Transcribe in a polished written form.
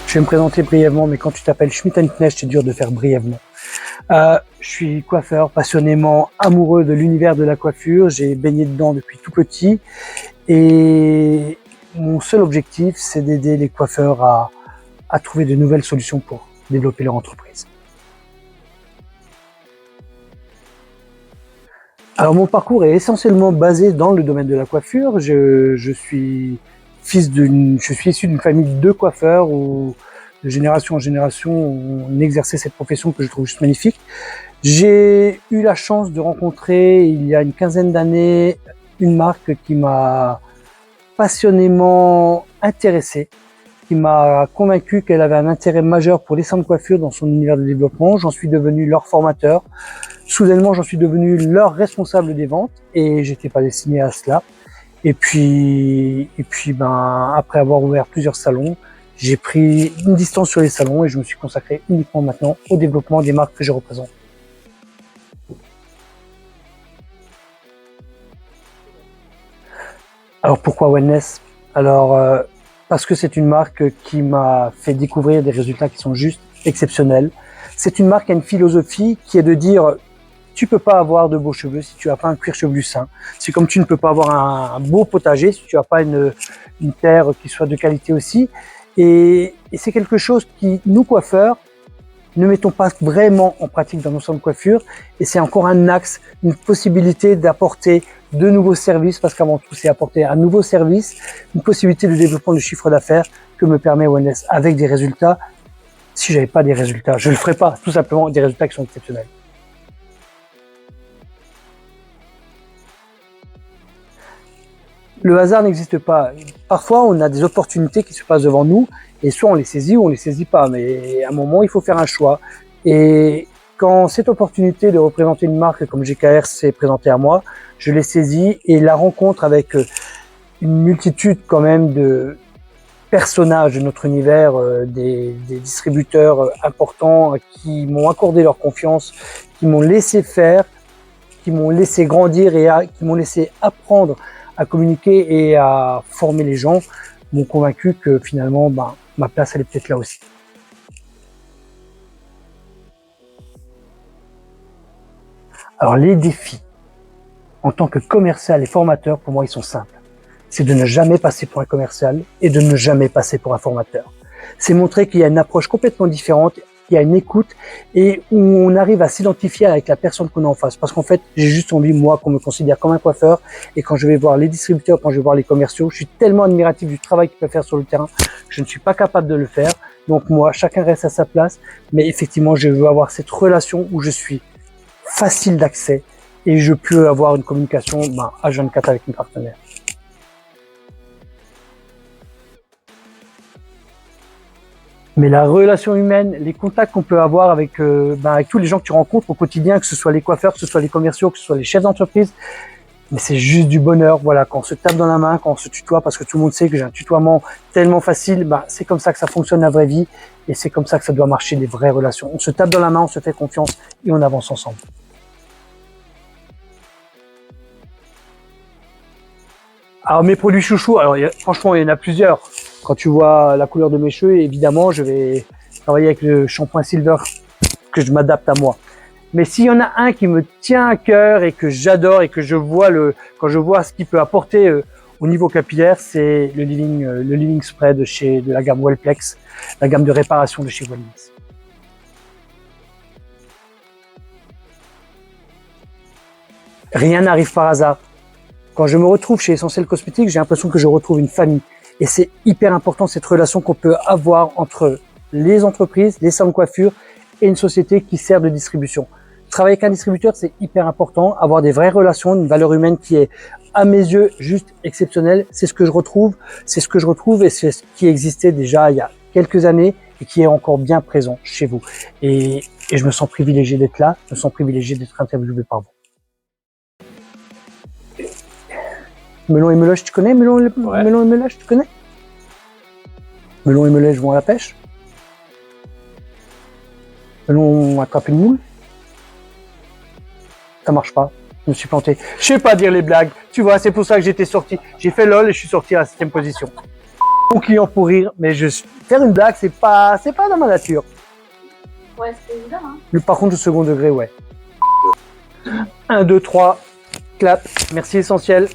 Je vais me présenter brièvement, mais quand tu t'appelles Schmitt & Knecht, c'est dur de faire brièvement. Je suis coiffeur, passionnément amoureux de l'univers de la coiffure. J'ai baigné dedans depuis tout petit. Et mon seul objectif, c'est d'aider les coiffeurs à trouver de nouvelles solutions pour développer leur entreprise. Alors mon parcours est essentiellement basé dans le domaine de la coiffure. Je suis issu d'une famille de 2 coiffeurs où de génération en génération on exerçait cette profession que je trouve juste magnifique. J'ai eu la chance de rencontrer il y a une quinzaine d'années une marque qui m'a passionnément intéressé, qui m'a convaincu qu'elle avait un intérêt majeur pour les salons de coiffure dans son univers de développement. J'en suis devenu leur formateur. Soudainement, j'en suis devenu leur responsable des ventes et j'étais pas destiné à cela. Et puis, après avoir ouvert plusieurs salons, j'ai pris une distance sur les salons et je me suis consacré uniquement maintenant au développement des marques que je représente. Alors pourquoi Wellness? Alors parce que c'est une marque qui m'a fait découvrir des résultats qui sont juste exceptionnels. C'est une marque qui a une philosophie qui est de dire tu peux pas avoir de beaux cheveux si tu as pas un cuir chevelu sain. C'est comme tu ne peux pas avoir un beau potager si tu as pas une terre qui soit de qualité aussi. Et c'est quelque chose qui, nous coiffeurs, ne mettons pas vraiment en pratique dans nos salons de coiffure. Et c'est encore un axe, une possibilité d'apporter de nouveaux services, parce qu'avant tout, c'est apporter un nouveau service, une possibilité de développement de chiffre d'affaires que me permet Wellness avec des résultats. Si j'avais pas des résultats, je le ferais pas. Tout simplement des résultats qui sont exceptionnels. Le hasard n'existe pas. Parfois, on a des opportunités qui se passent devant nous et soit on les saisit ou on les saisit pas. Mais à un moment, il faut faire un choix. Et quand cette opportunité de représenter une marque comme GKR s'est présentée à moi, je l'ai saisie et la rencontre avec une multitude quand même de personnages de notre univers, des distributeurs importants qui m'ont accordé leur confiance, qui m'ont laissé faire, qui m'ont laissé grandir et qui m'ont laissé apprendre à communiquer et à former les gens, m'ont convaincu que finalement, ma place, elle est peut-être là aussi. Alors les défis, en tant que commercial et formateur, pour moi, ils sont simples. C'est de ne jamais passer pour un commercial et de ne jamais passer pour un formateur. C'est montrer qu'il y a une approche complètement différente, qu'il y a une écoute et où on arrive à s'identifier avec la personne qu'on a en face. Parce qu'en fait, j'ai juste envie, moi, qu'on me considère comme un coiffeur. Et quand je vais voir les distributeurs, quand je vais voir les commerciaux, je suis tellement admiratif du travail qu'ils peuvent faire sur le terrain que je ne suis pas capable de le faire. Donc moi, chacun reste à sa place. Mais effectivement, je veux avoir cette relation où je suis facile d'accès et je peux avoir une communication H24 avec mes partenaires. Mais la relation humaine, les contacts qu'on peut avoir avec tous les gens que tu rencontres au quotidien, que ce soit les coiffeurs, que ce soit les commerciaux, que ce soit les chefs d'entreprise, mais c'est juste du bonheur. Voilà, quand on se tape dans la main, quand on se tutoie, parce que tout le monde sait que j'ai un tutoiement tellement facile, c'est comme ça que ça fonctionne la vraie vie et c'est comme ça que ça doit marcher les vraies relations. On se tape dans la main, on se fait confiance et on avance ensemble. Alors mes produits chouchous, franchement il y en a plusieurs. Quand tu vois la couleur de mes cheveux, évidemment je vais travailler avec le shampoing Silver, que je m'adapte à moi. Mais s'il y en a un qui me tient à cœur et que j'adore et que je vois quand je vois ce qu'il peut apporter au niveau capillaire, c'est le Living Spray de la gamme Wellplex, la gamme de réparation de chez Wellness. Rien n'arrive par hasard. Quand je me retrouve chez Essentiel Cosmétiques, j'ai l'impression que je retrouve une famille. Et c'est hyper important cette relation qu'on peut avoir entre les entreprises, les salons de coiffure et une société qui sert de distribution. Travailler avec un distributeur, c'est hyper important. Avoir des vraies relations, une valeur humaine qui est, à mes yeux, juste exceptionnelle. C'est ce que je retrouve et c'est ce qui existait déjà il y a quelques années et qui est encore bien présent chez vous. Et je me sens privilégié d'être là, je me sens privilégié d'être interviewé par vous. Melon et Meloche, tu connais Melon et Meloche, tu connais? Melon et Meloche vont à la pêche. Melon attrape une moule. Ça marche pas. Je me suis planté. Je sais pas dire les blagues. Tu vois, c'est pour ça que j'étais sorti. J'ai fait LOL et je suis sorti à la 7e position. mon client pour rire, mais faire une blague, c'est pas dans ma nature. Ouais, c'est évident, hein. Mais par contre, au second degré, ouais. 1, 2, 3, clap. Merci Essentiel.